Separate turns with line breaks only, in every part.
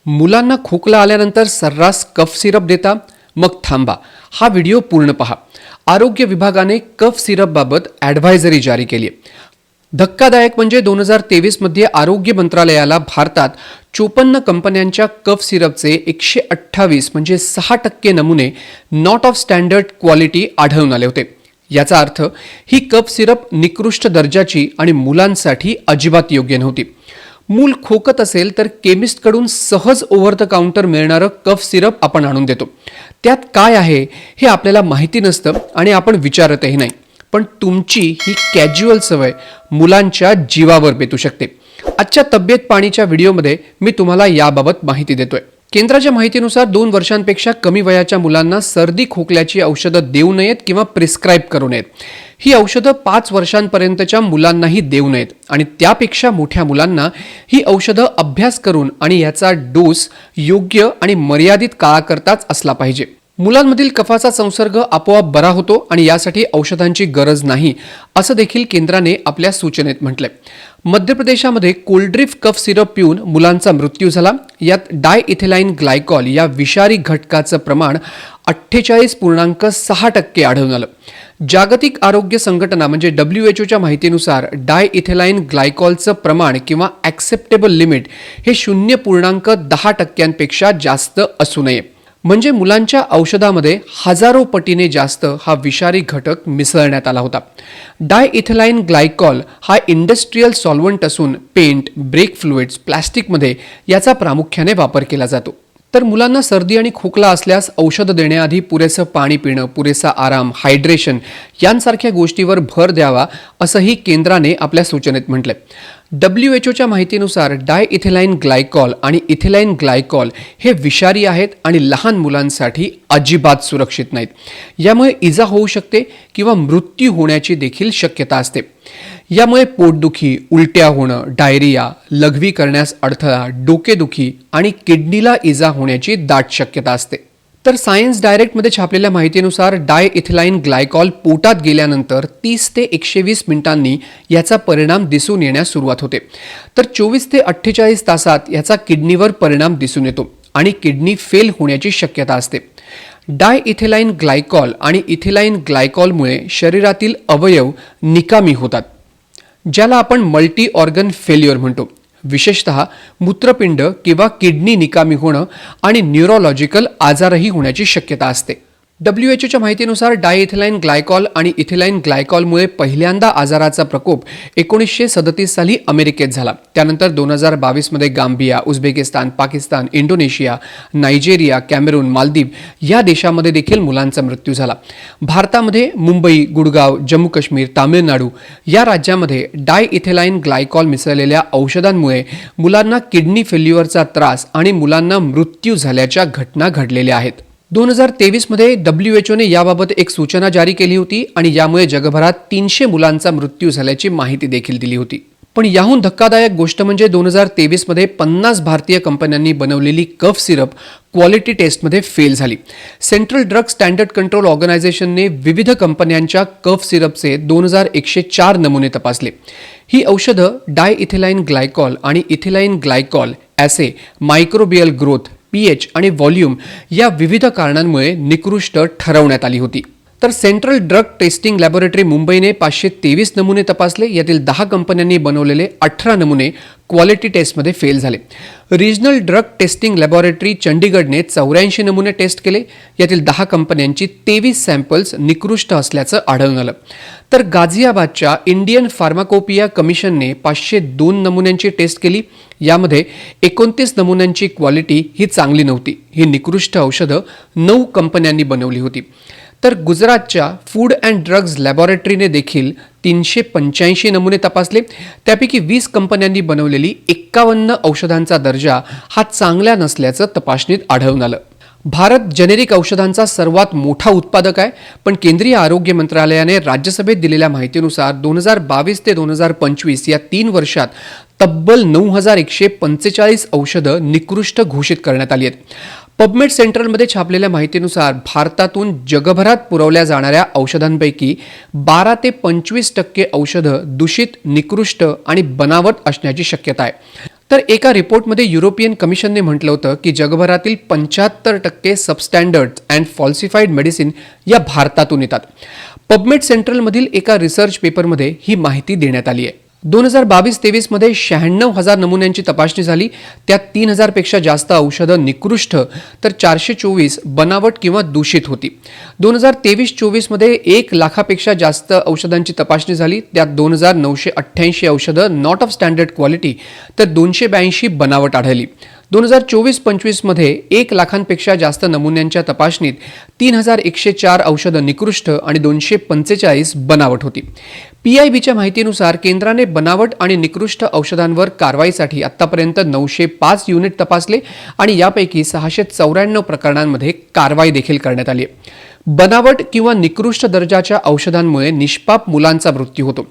मुलांना खोकला आल्यानंतर सर्रास कफ सिरप देता? मग थांबा, हा व्हिडिओ पूर्ण पहा. आरोग्य विभागाने कफ सिरपबाबत ॲडव्हायझरी जारी केली आहे. धक्कादायक म्हणजे 2023 मध्ये आरोग्य मंत्रालयाला भारतात 54 कंपन्यांच्या कफ सिरपचे 128 म्हणजे 6% नमुने नॉट ऑफ स्टँडर्ड क्वालिटी आढळून आले होते. याचा अर्थ ही कफ सिरप निकृष्ट दर्जाची आणि मुलांसाठी अजिबात योग्य नव्हती. मूल खोकत असेल तर केमिस्टकडून सहज ओव्हर द काउंटर मिळणारं कफ सिरप आपण आणून देतो. त्यात काय आहे हे आपल्याला माहिती नसतं आणि आपण विचारतही नाही. पण तुमची ही कॅज्युअल सवय मुलांच्या जीवावर बेतू शकते. आजच्या तब्येत पाणीच्या व्हिडिओमध्ये मी तुम्हाला याबाबत माहिती देतोय. केंद्राच्या माहितीनुसार 2 वर्षांपेक्षा कमी वयाच्या मुलांना सर्दी खोकल्याची औषधं देऊ नयेत किंवा प्रिस्क्राईब करू नयेत. ही औषधं 5 वर्षांपर्यंतच्या मुलांनाही देऊ नयेत आणि त्यापेक्षा मोठ्या मुलांना ही औषधं अभ्यास करून आणि याचा डोस योग्य आणि मर्यादित काळाकरताच असला पाहिजे. मुलांमधील कफाचा संसर्ग आपोआप बरा होतो आणि यासाठी औषधांची गरज नाही, असं देखील केंद्राने आपल्या सूचनेत म्हटलंय. मध्य प्रदेशामध्ये कोल्ड्रिफ कफ सिरप पिऊन मुलांचा मृत्यू झाला. यात डायइथेलाइन ग्लायकॉल या विषारी घटकाचं प्रमाण 48.6% आढळून आलं. जागतिक आरोग्य संघटना म्हणजे WHO माहितीनुसार डायइथेलाइन ग्लायकॉलचं प्रमाण किंवा ॲक्सेप्टेबल लिमिट हे 0.10%पेक्षा जास्त असू नये. म्हणजे मुलांच्या औषधामध्ये हजारो पटीने जास्त हा विषारी घटक मिसळण्यात आला होता. डायइथेलाइन ग्लायकॉल हा इंडस्ट्रियल सॉल्व्हंट असून पेंट, ब्रेक फ्लुइड्स, प्लास्टिकमध्ये याचा प्रामुख्याने वापर केला जातो. तर मुलांना सर्दी आणि खोकला असल्यास औषध देण्याआधी पुरेसं पाणी पिणं, पुरेसा आराम, हायड्रेशन यांसारख्या गोष्टीवर भर द्यावा, असंही केंद्राने आपल्या सूचनेत म्हटलंय. WHOच्या माहितीनुसार डायइथेलाइन ग्लायकॉल आणि इथेलाइन ग्लायकॉल हे विषारी आहेत आणि लहान मुलांसाठी अजिबात सुरक्षित नाहीत. यामुळे इजा होऊ शकते किंवा मृत्यू होण्याची देखील शक्यता असते. यामुळे पोटदुखी, उलट्या होणं, डायरिया, लघवी करण्यास अडथळा, डोकेदुखी आणि किडनीला इजा होण्याची दाट शक्यता असते. तर सायन्स डायरेक्टमध्ये छापलेल्या माहितीनुसार डायइथेलाइन ग्लायकॉल पोटात गेल्यानंतर 30 ते 120 मिनिटांनी याचा परिणाम दिसून येण्यास सुरुवात होते. तर 24 ते 48 तासात याचा किडनीवर परिणाम दिसून येतो आणि किडनी फेल होण्याची शक्यता असते. डायइथेलाइन ग्लायकॉल आणि इथेलाइन ग्लायकॉलमुळे शरीरातील अवयव निकामी होतात, ज्याला आपण मल्टी ऑर्गन फेल्युअर म्हणतो. विशेषतः मूत्रपिंड किंवा किडनी निकामी होणं आणि न्यूरोलॉजिकल आजारही होण्याची शक्यता असते. WHOच्या माहितीनुसार डायइथेलाइन ग्लायकॉल आणि इथेलाइन ग्लायकॉलमुळे पहिल्यांदा आजाराचा प्रकोप 1937 साली अमेरिकेत झाला. त्यानंतर 2022 मध्ये Gambia, Uzbekistan, Pakistan, Indonesia, Nigeria, Cameroon, Maldives या देशामध्ये देखील मुलांचा मृत्यू झाला. भारतामध्ये मुंबई, गुडगाव, जम्मू काश्मीर, तामिळनाडू या राज्यामध्ये डायइथेलाइन ग्लायकॉल मिसळलेल्या औषधांमुळे मुलांना किडनी फेल्युअरचा त्रास आणि मुलांना मृत्यू झाल्याच्या घटना घडलेल्या आहेत. 2023 मध्ये WHOने याबाबत एक सूचना जारी केली होती आणि यामुळे जगभरात 300 मुलांचा मृत्यू झाल्याची माहिती देखील दिली होती. पण याहून धक्कादायक गोष्ट म्हणजे 2023 मध्ये 50 भारतीय कंपन्यांनी बनवलेली कफ सिरप क्वालिटी टेस्टमध्ये फेल झाली. सेंट्रल ड्रग स्टँडर्ड कंट्रोल ऑर्गनायझेशनने विविध कंपन्यांच्या कफ सिरपचे 2104 नमुने तपासले. ही औषधं डायइथेलाइन ग्लायकॉल आणि इथेलाइन ग्लायकॉल ॲसे, मायक्रोबियल ग्रोथ, pH आणि व्हॉल्यूम या विविध कारणांमुळे निकृष्ट ठरवण्यात आली होती. तर सेंट्रल ड्रग टेस्टिंग लॅबोरेटरी मुंबईने 523 नमुने तपासले. यातील 10 कंपन्यांनी बनवलेले 18 नमुने क्वालिटी टेस्टमध्ये फेल झाले. रिजनल ड्रग टेस्टिंग लॅबोरेटरी चंडीगडने 84 नमुने टेस्ट केले. यातील 10 कंपन्यांची 23 सॅम्पल्स निकृष्ट असल्याचं आढळून आलं. तर गाझियाबादच्या इंडियन फार्माकोपिया कमिशनने 502 नमुन्यांची टेस्ट केली. यामध्ये 29 नमुन्यांची क्वालिटी ही चांगली नव्हती. ही निकृष्ट औषधं 9 कंपन्यांनी बनवली होती. तर गुजरातच्या फूड अँड ड्रग्ज लॅबोरेटरीने देखील 385 नमुने तपासले. त्यापैकी 20 कंपन्यांनी बनवलेली 51 औषधांचा दर्जा हा चांगला नसल्याचं तपासणीत आढळून आलं. भारत जेनेरिक औषधांचा सर्वात मोठा उत्पादक आहे, पण केंद्रीय आरोग्य मंत्रालयाने राज्यसभेत दिलेल्या माहितीनुसार 2022 ते 2025 या 3 वर्षात तब्बल 9145 औषधं निकृष्ट घोषित करण्यात आली आहेत. पबमेड सेंट्रलमध्ये छापलेल्या माहितीनुसार भारतातून जगभरात पुरवल्या जाणाऱ्या औषधांपैकी 12 ते 25% औषधं दूषित, निकृष्ट आणि बनावट असण्याची शक्यता आहे. तर एका रिपोर्टमध्ये युरोपियन कमिशनने म्हटलं होतं की जगभरातील 75% सबस्टँडर्ड अँड फॉल्सिफाईड मेडिसिन या भारतातून येतात. पबमेड सेंट्रलमधील एका रिसर्च पेपरमध्ये ही माहिती देण्यात आली आहे. 2022-23 मध्ये 96,000 नमुन्यांची तपासणी झाली. त्यात 3,000 पेक्षा जास्त औषधं निकृष्ट तर 424 बनावट किंवा दूषित होती. 2023-24 मध्ये 1 लाखापेक्षा जास्त औषधांची तपासणी झाली. त्यात 2,988 औषधं नॉट ऑफ स्टँडर्ड क्वालिटी तर 282 बनावट आढळली. 2024-25 मध्ये 1 लाखांपेक्षा जास्त नमुन्यांच्या तपासणीत 3,104 औषधं निकृष्ट आणि 245 बनावट होती. PIBच्या माहितीनुसार केंद्राने बनावट आणि निकृष्ट औषधांवर कारवाईसाठी आतापर्यंत 905 युनिट तपासले आणि यापैकी 694 प्रकरणांमध्ये कारवाई देखील करण्यात आली. बनावट किंवा निकृष्ट दर्जाच्या औषधांमुळे निष्पाप मुलांचा मृत्यू होतो.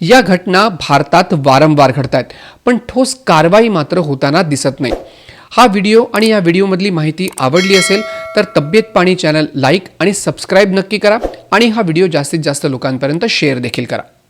या घटना भारतात वारंवार घडतात, पण ठोस कारवाई मात्र होताना दिसत नाही. हा व्हिडिओ आणि या व्हिडिओमधली माहिती आवडली असेल तर तब्येत पाणी चॅनल लाईक आणि सबस्क्राईब नक्की करा आणि हा व्हिडिओ जास्तीत जास्त लोकांपर्यंत शेअर देखील करा.